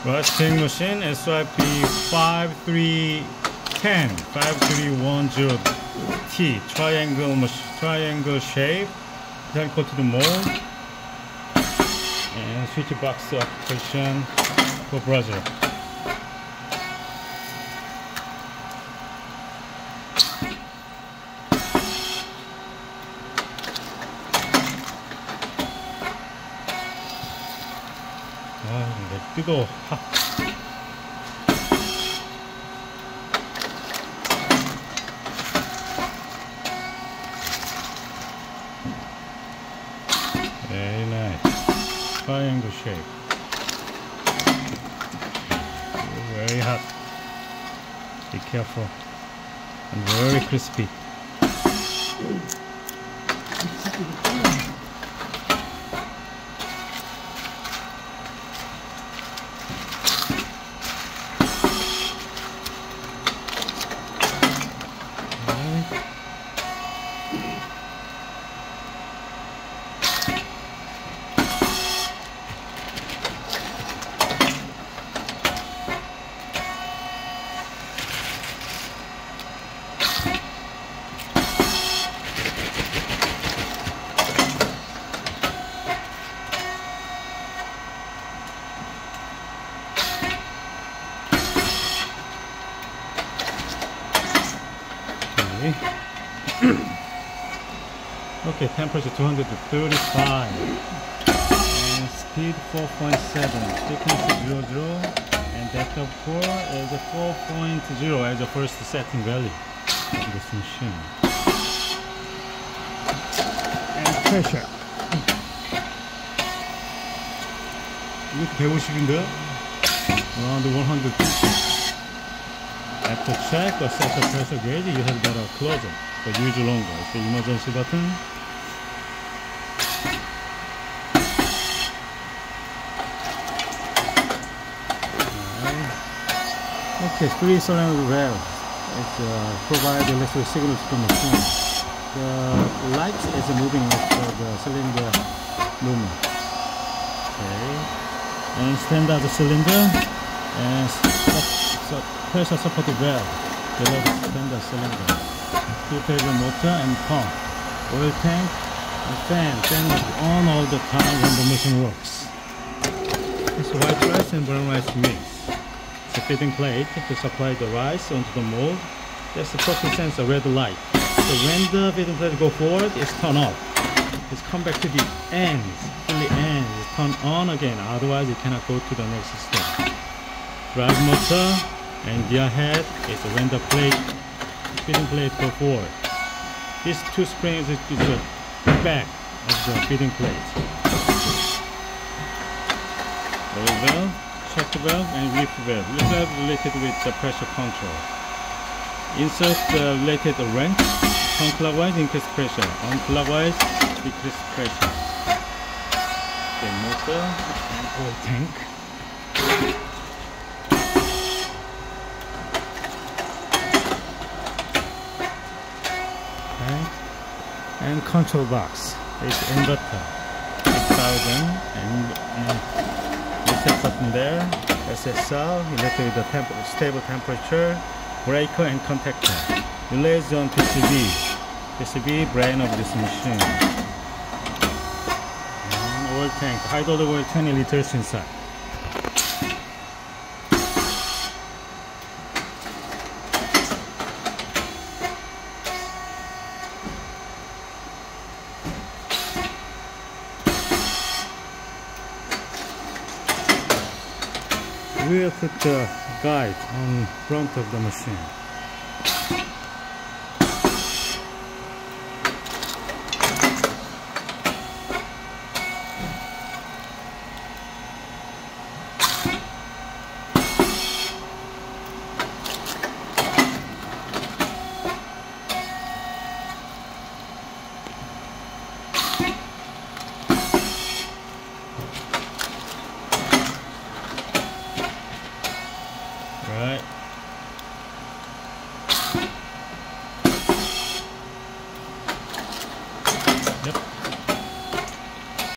Roasting machine SYP5310T triangle shape, then coated mold, and switch box application for browser. 뜨거워. Very nice. Triangle shape. Very hot. Be careful. And very crispy. Okay, temperature 235 and speed 4.7, thickness 0.0, and depth of core is 4.0 as the first setting value of this machine. And pressure. 이것도 150인데 around 150. After check or set the pressure gauge, you have got a closer, but use longer. It's the emergency button. Okay, 3-cylinder valve. It provides electric signal to the machine. The light is moving with the cylinder movement. Okay, and standard cylinder and pressure support valve below the standard cylinder. Two-phase motor and pump, oil tank, and fan on all the time when the machine works. It's white rice and brown rice mix. It's a feeding plate to supply the rice onto the mold. There's a proper sense of red light. So when the feeding plate go forward, it's turned off. It's come back to the ends, fully ends. It's turned on again. Otherwise, it cannot go to the next step. Drive motor and gear head is when the feeding plate go forward. These two springs is the back of the feeding plate. Oil valve, check valve, and reef valve. Reef valve related with the pressure control. Insert the related wrench. Turn clockwise, increase pressure. Unclockwise, decrease pressure. The motor and oil tank. And control box. It's inverter. 6000 and reset button there. SSL, electric with the stable temperature, breaker and contactor. Relays on PCB brain of this machine. And oil tank, hydraulic oil 20 liters inside. We will put the guide on front of the machine.